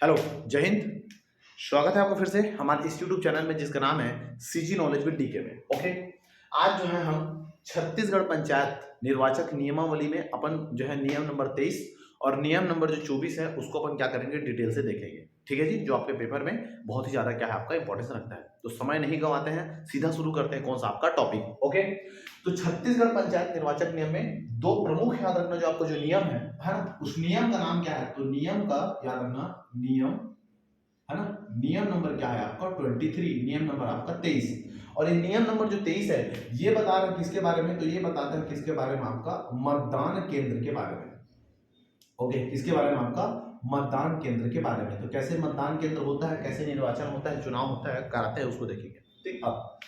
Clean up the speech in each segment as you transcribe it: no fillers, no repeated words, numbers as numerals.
Hello, जय हिंद। स्वागत है आपका फिर से हमारे इस यूट्यूब चैनल में जिसका नाम है सीजी नॉलेज विद डीके में। ओके, आज जो है हम छत्तीसगढ़ पंचायत निर्वाचक नियमावली में अपन जो है नियम नंबर 23 और नियम नंबर जो 24 है उसको अपन क्या करेंगे, डिटेल से देखेंगे। ठीक है जी, जो आपके पेपर में बहुत ही ज्यादा क्या है आपका इंपॉर्टेंस रखता है। तो समय नहीं गंवाते हैं, सीधा शुरू करते हैं कौन सा आपका टॉपिक। ओके, तो छत्तीसगढ़ पंचायत निर्वाचक नियम में दो प्रमुख याद रखना, जो आपको जो नियम है ना, उस नियम का नाम क्या है, तो नियम का याद रखना, नियम है ना, नियम नंबर क्या है आपका 23, नियम नंबर आपका 23। और ये नियम नंबर जो 23 है ये बता रहा है किसके बारे में, तो ये बताता है किसके बारे में, आपका मतदान केंद्र के बारे में। ओके, किसके बारे में, आपका मतदान केंद्र के बारे में। तो कैसे मतदान केंद्र होता है, कैसे निर्वाचन होता है, चुनाव होता है, कराते हैं, उसको देखेंगे। ठीक, अब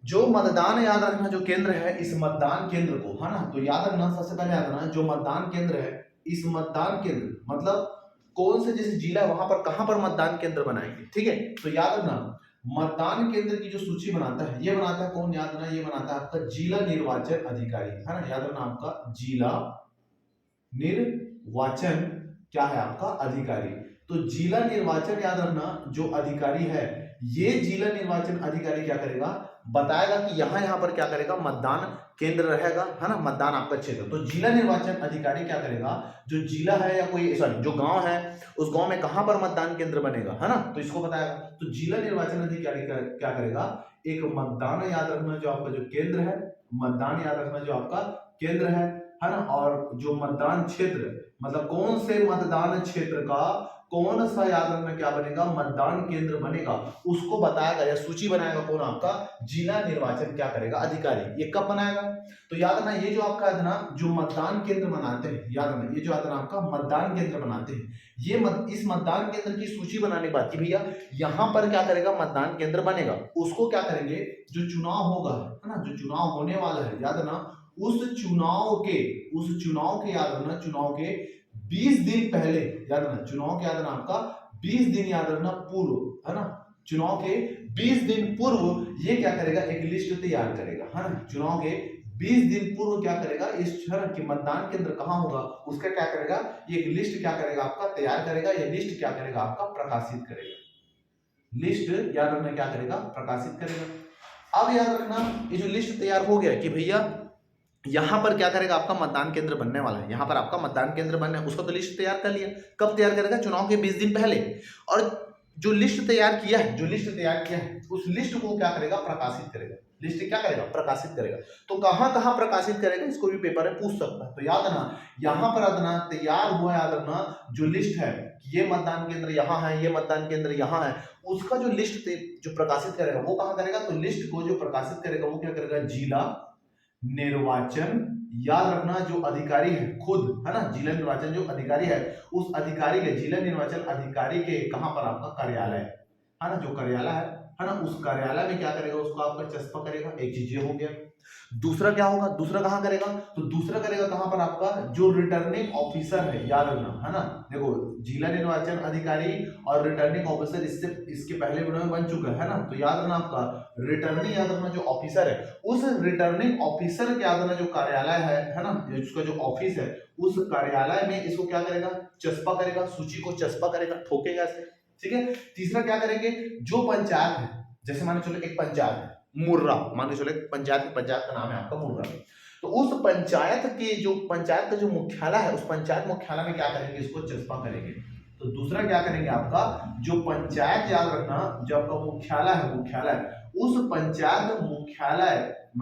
जो मतदान याद रखना जो केंद्र है, इस मतदान केंद्र को है ना, तो याद रखना, सबसे पहले याद रखना जो मतदान केंद्र है, इस मतदान केंद्र मतलब कौन से जैसे जिला वहां पर कहां पर मतदान केंद्र बनाएंगे। ठीक है, तो याद रखना मतदान केंद्र की जो सूची बनाता है, ये बनाता है कौन, याद रखना ये बनाता है आपका जिला निर्वाचन अधिकारी, है ना। याद रखना आपका जिला निर्वाचन क्या है आपका अधिकारी। तो जिला निर्वाचन याद रखना जो अधिकारी है, ये जिला निर्वाचन अधिकारी क्या करेगा, बताएगा कि यहाँ पर क्या करेगा, मतदान केंद्र रहेगा, है ना, मतदान आपका क्षेत्र। तो जिला निर्वाचन अधिकारी क्या करेगा, जो जिला है या कोई सॉरी जो गांव है, उस गांव में कहां पर मतदान केंद्र बनेगा, है ना, तो इसको बताएगा। तो जिला निर्वाचन अधिकारी क्या करेगा, एक मतदान याद रखना जो आपका जो केंद्र है, मतदान याद रखना जो आपका केंद्र है ना, और जो मतदान क्षेत्र मतलब कौन से मतदान क्षेत्र का कौन सा याद रखना क्या बनेगा, मतदान केंद्र बनेगा, उसको बताएगा या सूची बनाएगा कौन, आपका जिला निर्वाचन क्या करेगा अधिकारी। ये कब बनाएगा, तो याद रखना ये जो आपका है ना, जो मतदान केंद्र बनाते हैं, याद रखना ये जो आता है ना आपका मतदान केंद्र बनाते हैं, ये इस मतदान केंद्र की सूची बनाने के बाद कि भैया यहाँ पर क्या करेगा, मतदान केंद्र बनेगा, उसको क्या करेंगे, जो चुनाव होगा है ना, जो चुनाव होने वाला है, याद रखना उस चुनाव के याद रखना, चुनाव के 20 दिन पहले, याद रखना चुनाव के याद रखना आपका 20 दिन याद रखना पूर्व, है ना, चुनाव के 20 दिन पूर्व ये क्या करेगा, एक लिस्ट तैयार करेगा, है ना, चुनाव के 20 दिन पूर्व क्या करेगा, इस शहर के मतदान केंद्र कहां होगा उसका क्या करेगा, ये एक लिस्ट क्या करेगा आपका तैयार करेगा, ये लिस्ट क्या करेगा आपका प्रकाशित करेगा, लिस्ट याद रखना क्या करेगा, प्रकाशित करेगा। अब याद रखना ये जो लिस्ट तैयार हो गया कि भैया यहां पर क्या करेगा, आपका मतदान केंद्र बनने वाला है, यहां पर आपका मतदान केंद्र बनना है, उसका तो लिस्ट तैयार कर लिया। कब तैयार करेगा, चुनाव के 20 दिन पहले। और जो लिस्ट तैयार किया है, उस लिस्ट को क्या करेगा, प्रकाशित करेगा। लिस्ट क्या करेगा, प्रकाशित करेगा। तो कहां कहां प्रकाशित करेगा, इसको भी पेपर में पूछ सकता है। तो याद रखना यहां पर आदना तैयार हुआ, याद रखना जो लिस्ट है, ये मतदान केंद्र यहाँ है, ये मतदान केंद्र यहाँ है, उसका जो लिस्ट जो प्रकाशित करेगा वो कहां करेगा, तो लिस्ट को जो प्रकाशित करेगा वो क्या करेगा, जिला निर्वाचन याद रखना जो अधिकारी है खुद, है ना, जिला निर्वाचन जो अधिकारी है, उस अधिकारी के जिला निर्वाचन अधिकारी के कहां पर आपका कार्यालय है ना, जो कार्यालय है ना, उस कार्यालय में क्या करेगा, उसको आपका चस्पा करेगा। एक चीज ये हो गया। दूसरा क्या होगा, दूसरा कहां करेगा, तो दूसरा करेगा कहां पर, आपका जो रिटर्निंग ऑफिसर है, याद रखना, है ना, देखो जिला निर्वाचन अधिकारी और रिटर्निंग ऑफिसर इससे इसके पहले वीडियो में बन चुका है ना, तो याद रखना आपका रिटर्निंग याद रखना जो ऑफिसर है, उस रिटर्निंग ऑफिसर के याद रखना जो कार्यालय है ना, उसका जो ऑफिस है, उस कार्यालय में इसको क्या करेगा, चस्पा करेगा, सूची को चस्पा करेगा, ठोकेगा ऐसे। ठीक है, तीसरा क्या करेंगे, जो पंचायत है, जैसे मान चलो एक पंचायत है मुर्रा, मान के चलो पंचायत का नाम है आपका मुर्रा, तो उस पंचायत का जो मुख्यालय है, उस पंचायत मुख्यालय में क्या करेंगे, इसको चस्पा करेंगे। तो दूसरा क्या करेंगे, आपका जो पंचायत याद रखना जो आपका मुख्यालय उस पंचायत मुख्यालय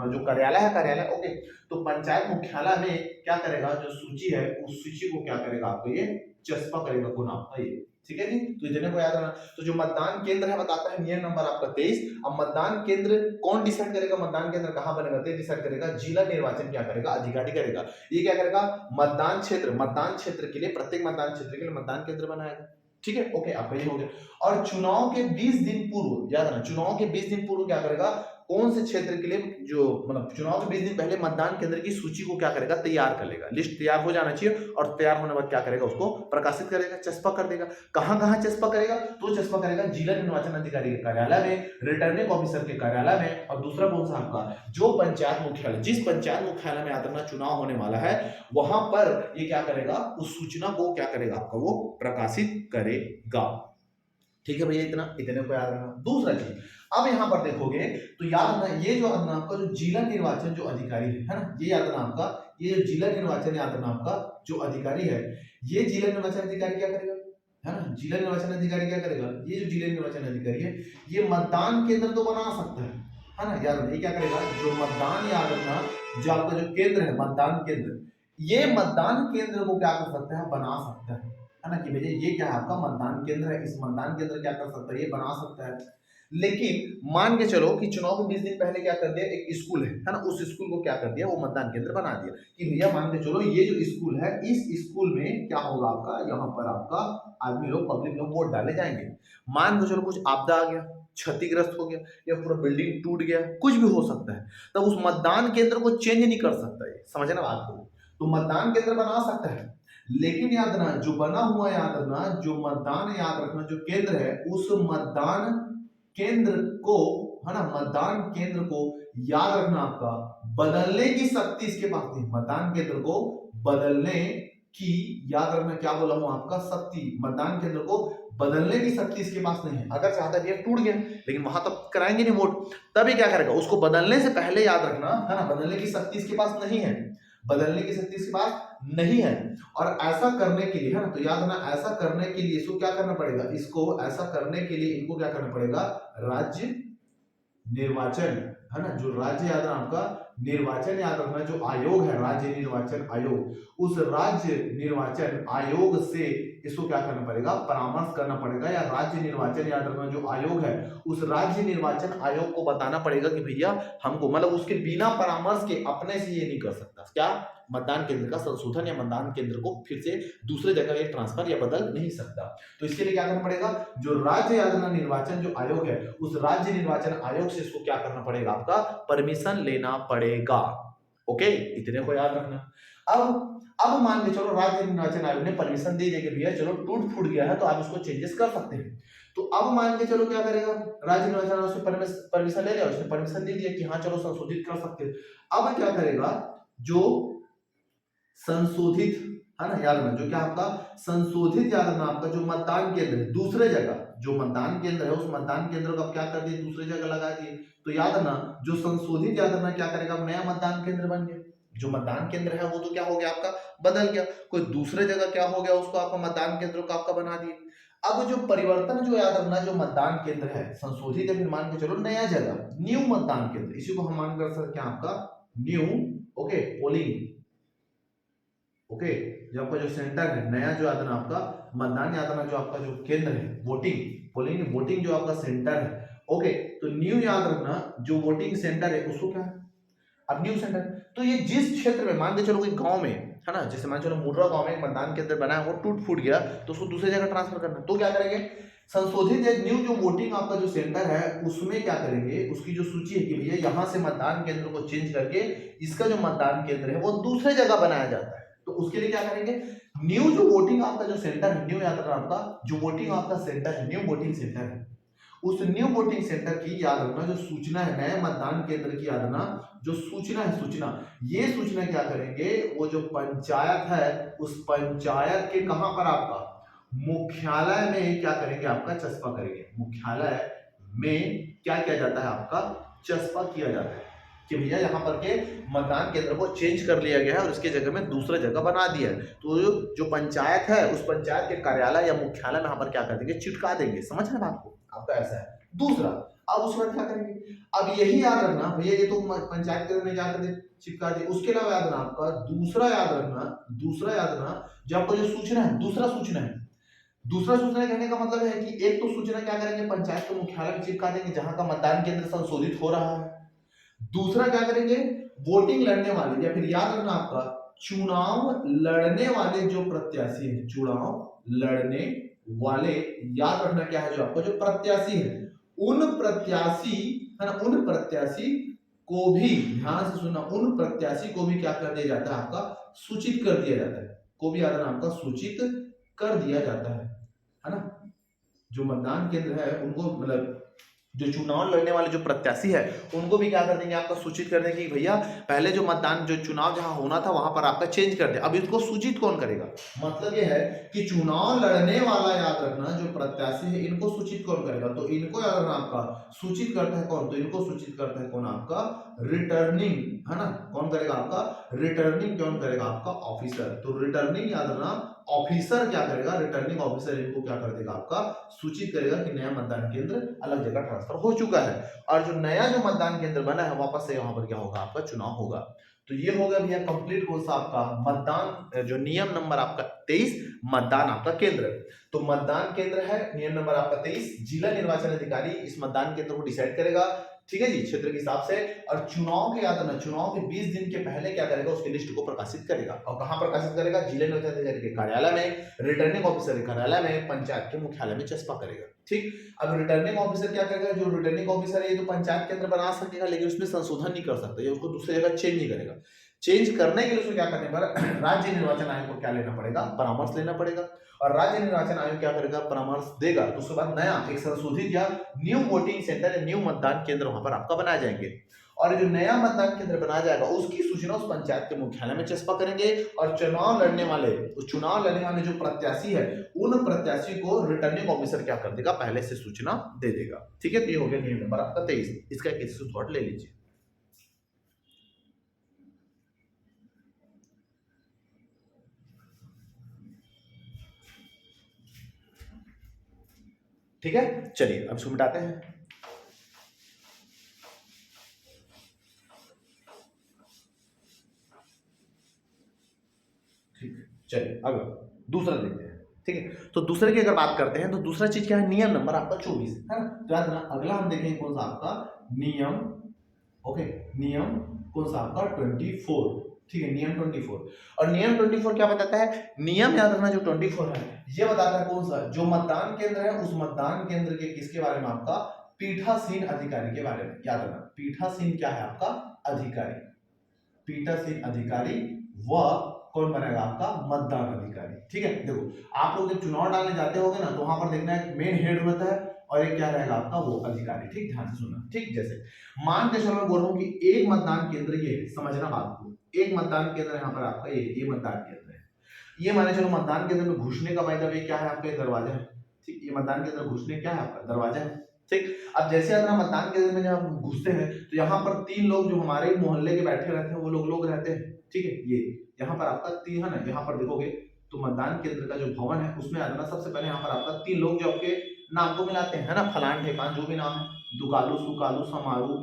जो कार्यालय है, कार्यालय ओके, तो पंचायत मुख्यालय में क्या करेगा, जो सूची है उस सूची को क्या करेगा, आपको ये चस्पा करेगा कौन, आपका ये। ठीक है जी, तो इतने को याद रखना। तो जो मतदान केंद्र है बताता है नियम नंबर आपका 23। अब मतदान केंद्र कौन डिसाइड करेगा, मतदान केंद्र कहां बनेगा, तो डिसाइड करेगा जिला निर्वाचन क्या करेगा, अधिकारी करेगा। ये क्या करेगा, मतदान क्षेत्र के लिए, प्रत्येक मतदान क्षेत्र के लिए मतदान केंद्र बनाएगा। ठीक है, ओके, आपका ये हो गया। और चुनाव के 20 दिन पूर्व, याद रखना चुनाव के 20 दिन पूर्व क्या करेगा, कौन से क्षेत्र के लिए जो मतलब चुनाव के 20 दिन पहले मतदान केंद्र की सूची को क्या करेगा, तैयार कर लेगा। लिस्ट तैयार हो जाना चाहिए और तैयार होने के बाद क्या करेगा, उसको प्रकाशित करेगा, चस्पा कर देगा। कहां कहां चस्पा करेगा, तो चस्पा करेगा जिला निर्वाचन अधिकारी के कार्यालय में, रिटर्निंग ऑफिसर के कार्यालय में, और दूसरा कौन सा आपका, जो पंचायत मुख्यालय, जिस पंचायत मुख्यालय में आदरणीय चुनाव होने वाला है वहां पर ये क्या करेगा, उस सूचना को क्या करेगा आपका, वो प्रकाशित करेगा। ठीक है भैया, इतना इतने को याद रखना। दूसरा चीज, अब यहां पर देखोगे तो याद रखना, ये जो आपका जो जिला निर्वाचन जो अधिकारी है ना, ये याद रखना आपका, ये जो जिला निर्वाचन याद रखना आपका जो अधिकारी है, ये जिला निर्वाचन अधिकारी क्या करेगा, है ना, जिला निर्वाचन अधिकारी क्या करेगा, ये जो जिला निर्वाचन अधिकारी है ये मतदान केंद्र तो बना सकता है ना, याद रखना, ये क्या करेगा, जो मतदान याद रखना, जो आपका जो केंद्र है मतदान केंद्र, ये मतदान केंद्र को क्या कर सकता है, बना सकता है ना, कि भैया ये क्या है आपका मतदान केंद्र है, इस मतदान केंद्र क्या कर सकता है, ये बना सकता है। लेकिन मान के चलो कि चुनाव के 20 दिन पहले क्या कर दिया, एक स्कूल है ना, उस स्कूल को क्या कर दिया, वो मतदान केंद्र बना दिया कि भैया मान के चलो ये जो स्कूल है, इस स्कूल में क्या होगा आपका, यहाँ पर आपका आदमी लोग, पब्लिक लोग वोट डाले जाएंगे। मान के चलो कुछ आपदा आ गया, क्षतिग्रस्त हो गया, या पूरा बिल्डिंग टूट गया, कुछ भी हो सकता है, तब उस मतदान केंद्र को चेंज नहीं कर सकता है, समझना बात को। तो मतदान केंद्र बना सकता है, लेकिन याद रखना जो बना हुआ, याद रखना जो मतदान, याद रखना जो केंद्र है, उस मतदान केंद्र को, है ना, मतदान केंद्र को याद रखना आपका बदलने की शक्ति इसके पास नहीं। मतदान केंद्र को बदलने की, याद रखना क्या बोला हूं आपका, शक्ति, मतदान केंद्र को बदलने की शक्ति इसके पास नहीं है। अगर चाहता है टूट गया, लेकिन वहां तब कराएंगे नहीं वोट, तभी क्या करेगा, उसको बदलने से पहले याद रखना, है ना, बदलने की शक्ति इसके पास नहीं है, बदलने की शक्ति इसके पास नहीं है। और ऐसा करने के लिए, है ना, तो याद रखना ऐसा करने के लिए इसको क्या करना पड़ेगा, इसको ऐसा करने के लिए इनको क्या करना पड़ेगा, राज्य निर्वाचन, है ना, जो राज्य याद रखना आपका निर्वाचन, याद रखना जो आयोग है राज्य निर्वाचन आयोग, उस राज्य निर्वाचन आयोग से इसको क्या करना पड़ेगा, परामर्श करना पड़ेगा, या राज्य निर्वाचन याद रखना जो आयोग है उस राज्य निर्वाचन आयोग को बताना पड़ेगा कि भैया हमको, मतलब उसके बिना परामर्श के अपने से ये नहीं कर सकता, क्या, मतदान केंद्र का संशोधन या मतदान केंद्र को फिर से दूसरे जगह ये ट्रांसफर या बदल नहीं सकता। तो इसके लिए क्या करना पड़ेगा, जो राज्य याद रखना निर्वाचन जो आयोग है, उस राज्य निर्वाचन आयोग से इसको क्या करना पड़ेगा, आपका परमिशन लेना पड़ेगा। ओके, इतने को याद रखना। अब मान के चलो राज्य निर्वाचन आयोग ने परमिशन दे दिया कि भैया चलो टूट फूट गया है तो आप इसको चेंजेस कर सकते हैं। तो अब मान के चलो क्या करेगा, राज्य निर्वाचन आयोग से परमिशन ले लिया, उसने परमिशन दे दिया कि हाँ चलो संशोधित कर सकते हैं। अब क्या करेगा, जो संशोधित, है ना, याद रखना जो क्या आपका संशोधित, याद रखना आपका जो मतदान केंद्र है दूसरे जगह, जो मतदान केंद्र है उस मतदान केंद्र को क्या कर दिए, दूसरे जगह लगा दिए। तो याद रखना जो संशोधित, याद रखना क्या करेगा, नया मतदान केंद्र बन गया। जो मतदान केंद्र है वो तो क्या हो गया आपका, बदल गया, कोई दूसरे जगह क्या हो गया, उसको आपका मतदान केंद्र को आपका बना दिए। अब जो परिवर्तन, जो याद रखना जो मतदान केंद्र है संशोधित है, फिर मान के चलो नया जगह, न्यू मतदान केंद्र, इसी को हम मान कर सकते हैं आपका न्यू, ओके, पोलिंग, ओके, जो आपका जो सेंटर है नया, जो याद रखना आपका मतदान, याद रखना जो आपका जो केंद्र है वोटिंग, पोलिंग वोटिंग जो आपका सेंटर है, ओके, तो न्यू याद रखना जो वोटिंग सेंटर है उसको क्या है, अब न्यू सेंटर। तो ये जिस क्षेत्र में मान के चलो कोई गांव में, है ना, जैसे मान चलो मुर्रा गांव में एक मतदान केंद्र बना है, वो टूट फूट गया तो उसको दूसरी जगह ट्रांसफर करना, तो क्या करेंगे, संशोधित एक न्यू जो वोटिंग आपका जो सेंटर है उसमें क्या करेंगे, उसकी जो सूची है कि भैया यहां से मतदान केंद्र को चेंज करके इसका जो मतदान केंद्र है वो दूसरे जगह बनाया जाता है। तो उसके लिए क्या करेंगे, न्यू जो वोटिंग आपका जो सेंटर है, न्यू याद रखना आपका जो वोटिंग आपका सेंटर है, न्यू वोटिंग सेंटर है, उस न्यू वोटिंग सेंटर की याद रखना जो सूचना है, नए मतदान केंद्र की याद रखना जो सूचना है, सूचना, ये सूचना क्या करेंगे, वो जो पंचायत है उस पंचायत के कहां पर आपका मुख्यालय में क्या करेंगे, आपका चस्पा करेंगे। मुख्यालय में क्या किया जाता है, आपका चस्पा किया जाता है कि भैया यहाँ पर के मतदान केंद्र को चेंज कर लिया गया है और इसके जगह में दूसरा जगह बना दिया है। तो जो पंचायत है उस पंचायत के कार्यालय या मुख्यालय में यहाँ पर क्या कर देंगे, चिपका देंगे, समझ रहे बात को, आपका ऐसा है। दूसरा, अब उसके बाद क्या करेंगे, अब यही याद रखना भैया ये तो पंचायत केंद्र में क्या कर दे, चिपका दे। उसके अलावा याद रखना आपका दूसरा, याद रखना दूसरा, याद रखना जो आपको जो सूचना है, दूसरा सूचना है, दूसरा सूचना कहने का मतलब है कि एक तो सूचना क्या करेंगे, पंचायत के मुख्यालय में चिपका देंगे जहां का मतदान केंद्र संशोधित हो रहा है। दूसरा क्या करेंगे, वोटिंग लड़ने वाले, या फिर याद रखना आपका चुनाव लड़ने वाले जो प्रत्याशी है, चुनाव लड़ने वाले, याद रखना क्या है, जो आपका जो प्रत्याशी है उन प्रत्याशी, है ना, उन प्रत्याशी को भी, ध्यान से सुनना, उन प्रत्याशी को भी क्या कर दिया जाता है, आपका सूचित कर दिया जाता है, को भी आदरण आपका सूचित कर दिया जाता है ना। जो मतदान केंद्र है उनको, मतलब जो चुनाव लड़ने वाले जो प्रत्याशी है उनको भी क्या कर देंगे, आपका सूचित कर देंगे कि भैया पहले जो मतदान, जो चुनाव जहां होना था वहां पर आपका चेंज कर दे। अब इसको सूचित कौन करेगा, मतलब ये है कि चुनाव लड़ने वाला, याद रखना, जो प्रत्याशी है इनको सूचित कौन करेगा, तो इनको याद रखना आपका सूचित करता है कौन, तो इनको सूचित करता है कौन, आपका रिटर्निंग, है ना, कौन करेगा, आपका रिटर्निंग, कौन करेगा, आपका ऑफिसर। तो रिटर्निंग याद रखना ऑफिसर क्या करेगा, रिटर्निंग ऑफिसर इनको क्या कर देगा, आपका सूचित करेगा कि नया मतदान केंद्र अलग जगह ट्रांसफर हो चुका है और जो नया जो मतदान केंद्र बना है वापस से यहाँ पर क्या होगा, आपका चुनाव होगा। तो ये हो गया भैया कंप्लीट कोर्स आपका मतदान, जो नियम नंबर आपका 23, मतदान आपका केंद्र। तो मतदान केंद्र है नियम नंबर आपका 23, जिला निर्वाचन अधिकारी इस मतदान केंद्र को डिसाइड करेगा, ठीक है जी, क्षेत्र के हिसाब से। और चुनाव के, याद रखना, चुनाव के 20 दिन के पहले क्या करेगा, उसकी लिस्ट को प्रकाशित करेगा। और कहां प्रकाशित करेगा, जिला निर्वाचन अधिकारी के कार्यालय में, रिटर्निंग ऑफिसर के कार्यालय में, पंचायत के मुख्यालय में चस्पा करेगा, ठीक। अब रिटर्निंग ऑफिसर क्या करेगा, जो रिटर्निंग ऑफिसर है ये तो पंचायत केंद्र बना सकेगा लेकिन उसमें संशोधन नहीं कर सकता, ये उसको दूसरी जगह चेंज नहीं करेगा। चेंज करने के लिए उसको क्या करने पर राज्य निर्वाचन आयोग को क्या लेना पड़ेगा, परामर्श लेना पड़ेगा। और राज्य निर्वाचन आयोग क्या करेगा, परामर्श देगा, तो उसके बाद नया एक संशोधित या न्यू वोटिंग सेंटर या न्यू मतदान केंद्र वहां पर आपका बनाए जाएंगे। और जो नया मतदान केंद्र बनाया जाएगा उसकी सूचना उस पंचायत के मुख्यालय में चस्पा करेंगे और चुनाव लड़ने वाले जो प्रत्याशी है उन प्रत्याशी को रिटर्निंग ऑफिसर क्या कर देगा, पहले से सूचना दे देगा, ठीक है। तो ये हो गया नियम नंबर आपका 23, इसका एक स्क्रीनशॉट ले लीजिए। ठीक है, चलिए अब इसको मिटाते हैं। ठीक है, चलिए अब दूसरा देखते हैं, ठीक है। तो दूसरे की अगर बात करते हैं तो दूसरा चीज क्या है, नियम नंबर आपका 24 है ना। तो याद रखना अगला हम देखेंगे कौन सा, आपका नियम, ओके, नियम कौन सा आपका 24, ठीक है, नियम 24। और नियम 24 क्या बताता है, नियम याद रखना जो 24 है ये बताता है कौन सा, जो मतदान केंद्र है उस मतदान केंद्र के किसके बारे में, आपका पीठासीन अधिकारी के बारे में। याद रखना पीठासीन क्या है, आपका अधिकारी, पीठासीन अधिकारी व कौन बनेगा, आपका मतदान अधिकारी, ठीक है। देखो आप लोग जब चुनाव डालने जाते होगे ना तो वहां पर देखना है मेन हेड रहता है और एक क्या रहेगा, आपका वो अधिकारी, ठीक, ध्यान से सुनना, ठीक। जैसे मान के चलो मैं बोल रहा हूँ कि एक मतदान केंद्र ये, समझना बात को, एक मतदान केंद्र यहाँ पर आपका ये मतदान केंद्र है, ये माने चलो मतदान केंद्र में घुसने का मतलब ये क्या है, आपका दरवाजा है, ठीक, ये मतदान केंद्र घुसने क्या है, आपका दरवाजा है, ठीक। अब जैसे अगर हम मतदान केंद्र में जब हम घुसते हैं तो यहाँ पर 3 लोग जो हमारे मोहल्ले के बैठे रहते हैं वो लोग रहते हैं, ठीक है। ये यहाँ पर आपका 3 है ना, यहाँ पर देखोगे तो मतदान केंद्र का जो भवन है उसमें आना, सबसे पहले यहाँ पर आपका 3 लोग जो आपके नाम को मिलाते हैं, है ना, फलान ठेकान जो भी नाम है, दुकालू सुकालू समारू,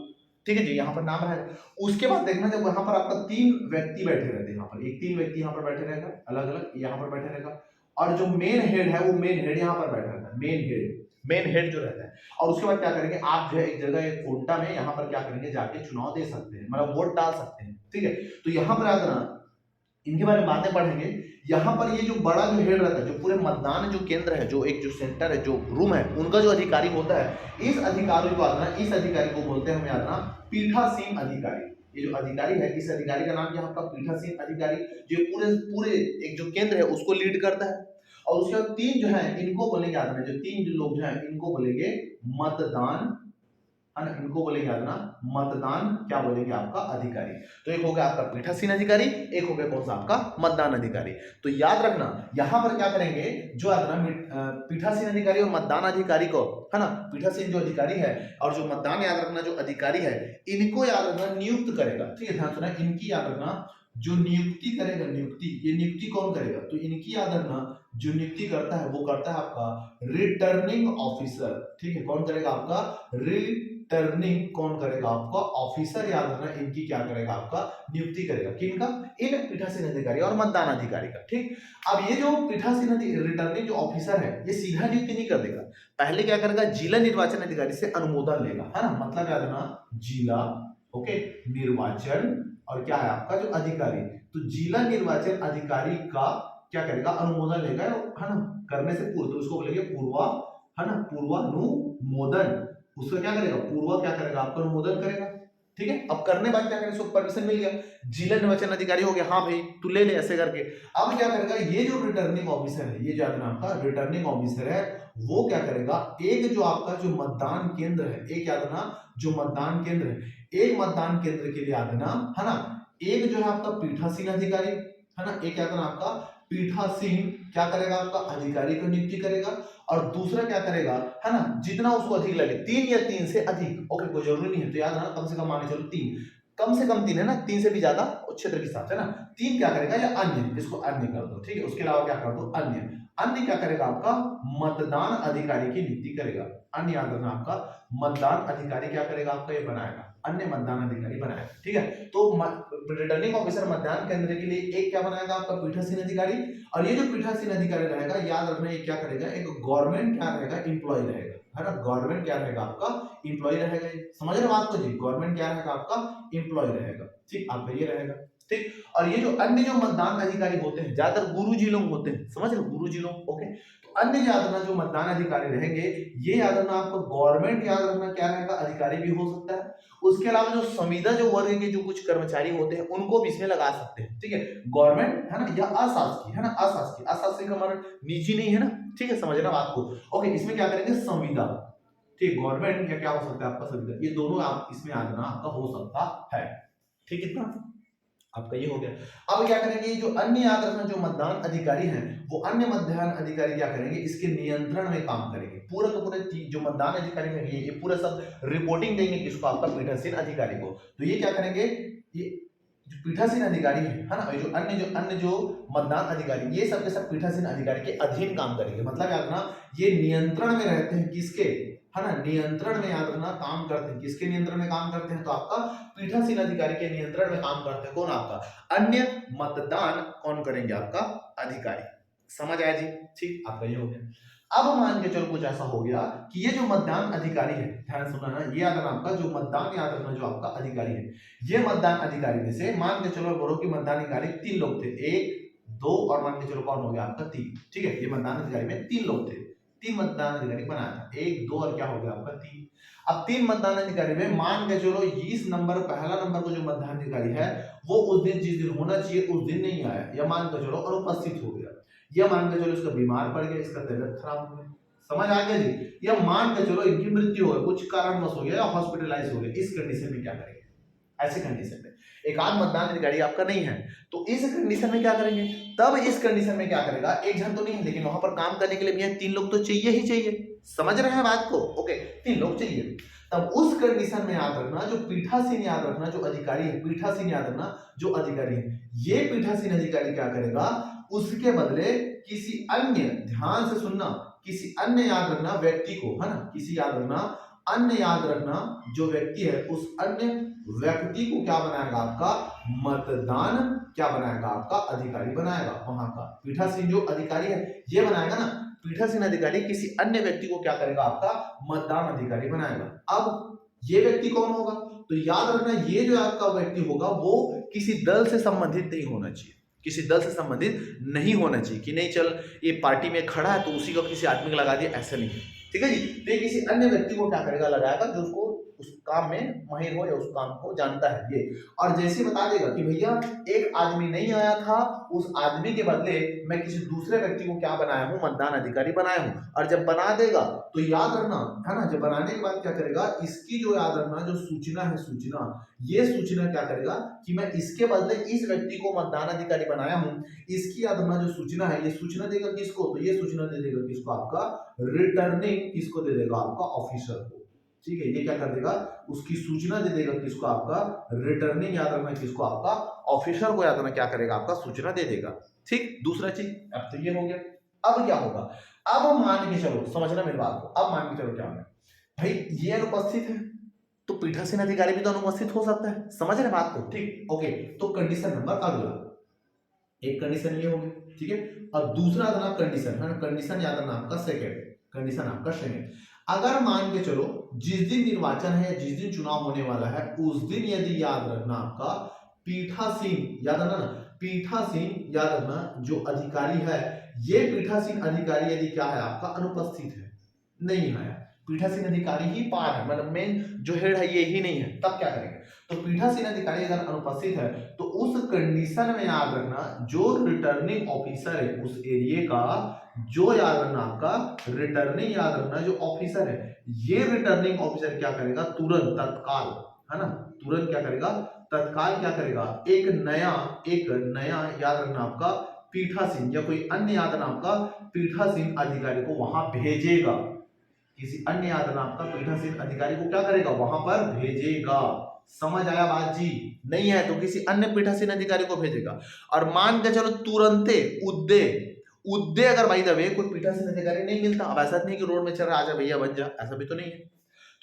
ठीक है जी, यहाँ पर नाम है। उसके बाद देखना जब यहाँ पर आपका 3 व्यक्ति बैठे रहते हैं, यहाँ पर एक 3 व्यक्ति यहाँ पर बैठे रहेगा, अलग अलग यहाँ पर बैठे रहेगा, और जो मेन हेड है वो मेन हेड यहाँ पर बैठा रहता है, मेन हेड जो रहता है। और उसके बाद क्या करेंगे, आप जो है एक जगह एक कोटा में यहाँ पर क्या करेंगे, जाके चुनाव दे सकते हैं, मतलब वोट डाल सकते हैं, ठीक है। तो यहाँ पर याद रखना इनके बारे में बातें पढ़ेंगे। यहाँ पर ये जो बड़ा जो हेड रहता है, जो पूरे मतदान जो केंद्र है, जो एक जो सेंटर है, जो रूम है, उनका जो अधिकारी होता है, इस अधिकारी को याद रखना, इस अधिकारी को बोलते हैं हम, याद रखना, पीठासीन अधिकारी। ये जो अधिकारी है, इस अधिकारी का नाम क्या है, आपका पीठासीन अधिकारी, जो पूरे एक जो केंद्र है उसको लीड करता है। और उसके बाद 3 जो है इनको बोलेंगे, याद रखना, जो 3 जो लोग जो है इनको बोलेंगे मतदान, है ना, इनको बोलेंगे, याद रखना, मतदान क्या बोलेंगे, आपका अधिकारी। तो एक हो गया आपका पीठासीन अधिकारी, एक हो गया कौन सा, आपका मतदान अधिकारी। तो याद रखना यहां पर क्या करेंगे, जो याद रखना पीठासीन अधिकारी और मतदान अधिकारी को, है ना, पीठासीन जो अधिकारी है और जो मतदान, याद रखना, जो अधिकारी है, इनको याद रखना नियुक्त करेगा, ठीक है, ध्यान सुना, इनकी याद रखना जो नियुक्ति करेगा, नियुक्ति, ये नियुक्ति कौन करेगा, तो इनकी याद रखना जो नियुक्ति करता है वो करता है आपका रिटर्निंग ऑफिसर, ठीक है, कौन करेगा, आपका रिटर्निंग, कौन करेगा, आपका ऑफिसर, याद रखना, इनकी क्या करेगा, आपका नियुक्ति करेगा, किनका, इन पीठासीन अधिकारी और मतदान अधिकारी का, ठीक। अब ये जो पीठासीन रिटर्निंग जो ऑफिसर है ये सीधा नियुक्ति नहीं कर देगा, पहले क्या करेगा, जिला निर्वाचन अधिकारी से अनुमोदन लेगा, है ना, मतलब याद रखना जिला, ओके, निर्वाचन और क्या है आपका जो अधिकारी, तो जिला निर्वाचन अधिकारी का क्या करेगा, अनुमोदन लेगा, है ना, करने से पूर्व, तो उसको बोलेंगे पूर्वा, है ना, पूर्वानुमोदन, उसका क्या करेगा, पूर्व क्या करेगा, आपका अनुमोदन करेगा। ठीक है, अब करने बाद क्या करेगा, इसको परमिशन मिल गया, जिला निर्वाचन अधिकारी हो गया, हाँ भाई तू ले ले ऐसे करके। अब क्या करेगा, ये जो रिटर्निंग ऑफिसर है, ये जो आपका रिटर्निंग ऑफिसर है, वो क्या करेगा, एक जो आपका जो मतदान केंद्र है, एक याद रखना जो मतदान केंद्र है, एक मतदान केंद्र के लिए याद रखना है ना, एक जो है आपका पीठासीन अधिकारी है ना, एक याद रखना आपका पीठासीन क्या करेगा, आपका अधिकारी को नियुक्ति करेगा, और दूसरा क्या करेगा, है ना, जितना उसको अधिक लगे, 3 या 3 से अधिक, ओके कोई जरूरी नहीं है, तो याद रखना कम से कम मान के चलो 3, कम से कम 3 है ना, 3 से भी ज्यादा क्षेत्र के हिसाब से ना, 3 क्या करेगा, या अन्य, इसको अन्य कर दो। ठीक है, उसके अलावा क्या कर दो, अन्य। अन्य क्या करेगा, आपका मतदान अधिकारी की नियुक्ति करेगा। अन्य याद रखना आपका मतदान अधिकारी क्या करेगा, आपका ये बनाएगा, अन्य मतदान अधिकारी बनाएगा। ठीक है, तो रिटर्निंग ऑफिसर मतदान केंद्र के लिए एक क्या बनाएगा, आपका पीठासीन अधिकारी, और ये जो पीठासीन अधिकारी रहेगा, याद रखना ये क्या करेगा, एक गवर्नमेंट क्या रहेगा, एम्प्लॉय रहेगा, है ना, गवर्नमेंट क्या रहेगा, आपका एम्प्लॉय रहेगा। समझ रहे हो बात को जी, गवर्नमेंट क्या रहेगा, आपका एम्प्लॉय रहेगा। ठीक, आपका ये रहेगा। ठीक, और ये जो अन्य जो मतदान अधिकारी होते हैं, ज्यादातर गुरुजी लोग होते हैं, समझ रहे हो, गुरुजी लोग। ओके, तो अन्य याद रखना जो मतदान अधिकारी रहेंगे, ये याद रखना आपको गवर्नमेंट याद रखना क्या रहेगा, अधिकारी भी हो सकता है। उसके अलावा जो संविदा जो वर्ग के जो कुछ कर्मचारी होते हैं, उनको भी इसमें लगा सकते हैं। ठीक है, गवर्नमेंट है ना, या अशासकीय है ना, अशासकीय, अशासकीय का मतलब निजी नहीं है ना। ठीक है, समझना बात को। ओके, इसमें क्या करेंगे, संविदा। ठीक, गवर्नमेंट या क्या हो सकता है, आपका संविदा, ये दोनों आप इसमें याद रखना आपका हो सकता है। ठीक, इतना आपका ये हो गया। अब क्या करेंगे, जो अन्य याद रखना जो मतदान अधिकारी हैं, वो अन्य मतदान अधिकारी क्या करेंगे, इसके नियंत्रण में काम करेंगे। पूरे के पूरे जो मतदान अधिकारी रहेंगे, ये पूरा सब रिपोर्टिंग देंगे किसको, आपका पीठासीन अधिकारी को। तो ये क्या करेंगे, ये जो पीठासीन अधिकारी है ना, जो अन्य जो मतदान अधिकारी, ये सब के सब पीठासीन अधिकारी के अधीन काम करेंगे। मतलब याद रखना ये नियंत्रण में रहते हैं, किसके, है ना, नियंत्रण में याद रखना काम करते हैं, किसके नियंत्रण में काम करते हैं, तो आपका पीठासीन अधिकारी के नियंत्रण में काम करते हैं। कौन, आपका अन्य मतदान कौन करेंगे, आपका अधिकारी। समझ आया जी। ठीक, आपका ये हो गया। अब मान के चलो कुछ ऐसा हो गया कि ये जो मतदान अधिकारी है, ध्यान सुनना ना, ये याद रखना आपका जो मतदान याद रखना जो आपका अधिकारी है, ये मतदान अधिकारी में से मान के चलो बोलो कि मतदान अधिकारी 3 लोग थे, 1 2 और मान के चलो कौन हो गया, आपका 3। ठीक है, ये मतदान अधिकारी में 3 लोग थे, 3 मतदान अधिकारी बनाया था, 1 2 और क्या हो गया, आपका 3। अब 3 मतदान अधिकारी में मान के चलो इस नंबर, पहला नंबर को जो मतदान अधिकारी है, वो उस दिन जिस दिन होना चाहिए उस दिन नहीं आया, या मान के चलो अनुपस्थित हो गया, या मान के चलो इसका बीमार पड़ गया, इसका तबियत खराब हो गया। समझ आ गया जी। या मान के चलो इनकी मृत्यु हो गई, कुछ कारणवश हो गया, या हॉस्पिटलाइज हो गया, इस कंडीशन में क्या करेंगे, ऐसी कंडीशन में एक आध मतदान अधिकारी आपका नहीं है, तो इस कंडीशन में क्या करेंगे, तब इस कंडीशन में क्या करेगा, एक जन तो नहीं है, लेकिन वहां पर काम करने के लिए भैया 3 लोग तो चाहिए ही चाहिए। समझ रहे हैं बात को, ओके, 3 लोग चाहिए। तब उस कंडीशन में याद रखना जो पीठासीन याद रखना जो अधिकारी है, पीठासीन याद रखना जो अधिकारी है, ये पीठासीन अधिकारी क्या करेगा, उसके बदले किसी अन्य, ध्यान से सुनना, किसी अन्य याद रखना व्यक्ति को, है ना, किसी याद रखना अन्य याद रखना जो व्यक्ति है, उस अन्य व्यक्ति को क्या बनाएगा, आपका मतदान क्या बनाएगा, आपका अधिकारी बनाएगा। वहां का पीठासीन जो अधिकारी है ये बनाएगा ना, पीठासीन अधिकारी किसी अन्य व्यक्ति को क्या करेगा, आपका मतदान अधिकारी बनाएगा। अब ये व्यक्ति कौन होगा, तो याद रखना ये जो आपका व्यक्ति होगा वो किसी दल से संबंधित नहीं होना चाहिए, किसी दल से संबंधित नहीं होना चाहिए, कि नहीं चल ये पार्टी में खड़ा है तो उसी को किसी आदमी को लगा दिया, ऐसा नहीं है। ठीक है जी, तो ये किसी अन्य व्यक्ति को क्या करेगा, लगाएगा जो उसको उस काम में माहिर हो या उस काम को जानता है ये। और जैसे बता देगा कि भैया एक आदमी नहीं आया था, उस आदमी के बदले मैं किसी दूसरे व्यक्ति को क्या बनाया हूं, मतदान अधिकारी बनाया हूं। और जब बना देगा तो याद रखना, है ना, जब बनाने के बाद क्या करेगा, इसकी जो याद रखना जो सूचना है, सूचना, ये सूचना क्या करेगा कि मैं इसके बदले इस व्यक्ति को मतदान अधिकारी बनाया हूं, इसकी याद रखना जो सूचना है, ये सूचना देगा किसको, तो ये सूचना दे देगा किसको, आपका रिटर्निंग, किसको दे देगा, आपका ऑफिसर को। ठीक है, ये क्या कर देगा, उसकी सूचना दे देगा किसको, आपका रिटर्निंग याद रखना किसको, आपका ऑफिसर को याद रखना क्या करेगा, आपका सूचना दे देगा। ठीक, दूसरा चीज, अब तो ये हो गया। अब क्या होगा, अब मान के चलो, समझना मेरी बात को, अब मान के चलो क्या होगा, भाई ये अनुपस्थित है तो पीठासीन अधिकारी भी तो अनुपस्थित हो सकता है, समझ रहे बात को। ठीक, ओके, तो कंडीशन नंबर अगला, एक कंडीशन ये होगी, ठीक है, और दूसरा अगला कंडीशन है, कंडीशन याद रखना आपका सेकंड, कंडीशन आपका सेकंड। अगर मान के चलो जिस दिन निर्वाचन है, जिस दिन चुनाव होने वाला है, उस दिन यदि याद रखना आपका पीठासीन याद रखना ना, पीठासीन याद रखना जो अधिकारी है, ये पीठासीन अधिकारी यदि क्या है, आपका अनुपस्थित है, नहीं आया, पीठासीन अधिकारी ही पार है, मतलब मेन जो हेड है ये ही नहीं है, तब क्या करेंगे? तो पीठासीन अधिकारी अगर अनुपस्थित है तो उस कंडीशन में याद रखना जो रिटर्निंग ऑफिसर है उस एरिया का, जो याद रखना आपका रिटर्निंग, याद रखना जो ऑफिसर है, ये रिटर्निंग ऑफिसर क्या करेगा? तुरंत तत्काल, है ना, तुरंत क्या करेगा? तत्काल क्या करेगा? एक नया याद रखना आपका पीठासीन या कोई अन्य याद रखना आपका पीठासीन अधिकारी को वहां भेजेगा, किसी अन्य याद रखना आपका पीठासीन अधिकारी को क्या करेगा? वहां पर भेजेगा। समझ आया बात जी? नहीं है तो किसी अन्य पीठासीन अधिकारी को भेजेगा। और मान के चलो तुरंते उद्दे अगर भाई द वे कोई पीठासीन अधिकारी नहीं मिलता, अब ऐसा नहीं कि रोड में चल रहा आजा भैया बन जा, ऐसा भी तो नहीं है।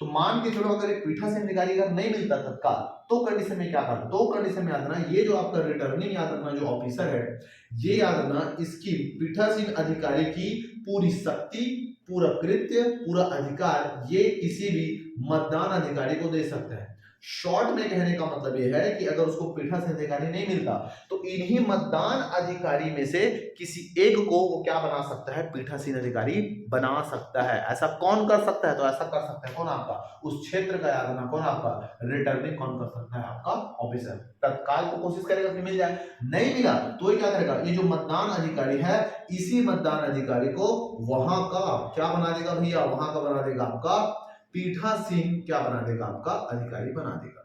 तो मान के चलो अगर एक पीठासीन अधिकारी अगर नहीं मिलता तत्काल, तो कंडीशन में क्या करना? तो कंडीशन में याद रखना ये जो आपका रिटर्निंग याद रखना जो ऑफिसर है, ये याद रखना इसकी पीठासीन अधिकारी की पूरी शक्ति, पूरा कृत्य, पूरा अधिकार ये किसी भी मतदान अधिकारी को दे सकता है। शॉर्ट में कहने का मतलब यह है कि अगर उसको पीठासीन अधिकारी नहीं मिलता तो इन्हीं मतदान अधिकारी में से किसी एक को वो क्या बना सकता है? पीठासीन अधिकारी बना सकता है। ऐसा कौन कर सकता है? तो ऐसा कर सकता है कौन? आपका उस क्षेत्र का याद रखना, कौन? आपका रिटर्निंग कौन कर सकता है? आपका ऑफिसर। तत्काल को कोशिश करेगा कि मिल जाए, नहीं मिला तो ये क्या करेगा? ये जो मतदान अधिकारी है इसी मतदान अधिकारी को वहां का क्या बना देगा भैया? वहां का बना देगा आपका पीठासीन, क्या बना देगा? आपका अधिकारी बना देगा।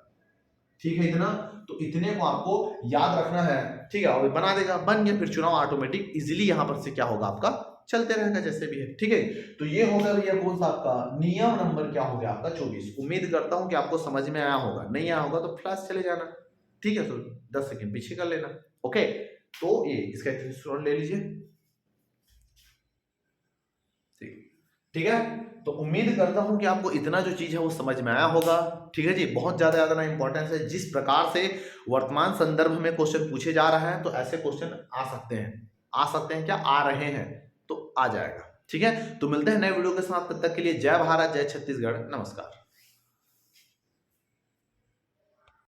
ठीक है इतना? तो इतने को आपको याद रखना है, ठीक है? बना देगा, बन गया, फिर चुनाव ऑटोमेटिक इजीली यहां पर से क्या होगा? आपका चलते रहेगा जैसे भी है। ठीक है, तो ये हो गया भैया कौन सा आपका नियम नंबर क्या हो गया? आपका 24। उम्मीद करता हूं कि आपको समझ में आया होगा, नहीं आया होगा तो क्लास चले जाना, ठीक है? तो 10 सेकंड पीछे कर लेना। ओके, तो ये इसका स्क्रीनशॉट ले लीजिए, ठीक है? तो उम्मीद करता हूं कि आपको इतना जो चीज है वो समझ में आया होगा। ठीक है जी, बहुत ज्यादा इंपॉर्टेंस है। जिस प्रकार से वर्तमान संदर्भ में क्वेश्चन पूछे जा रहे हैं तो ऐसे क्वेश्चन आ सकते हैं क्या? आ रहे हैं, तो आ जाएगा। ठीक है, तो मिलते हैं नए वीडियो के साथ, तब तक के लिए जय भारत, जय छत्तीसगढ़, नमस्कार।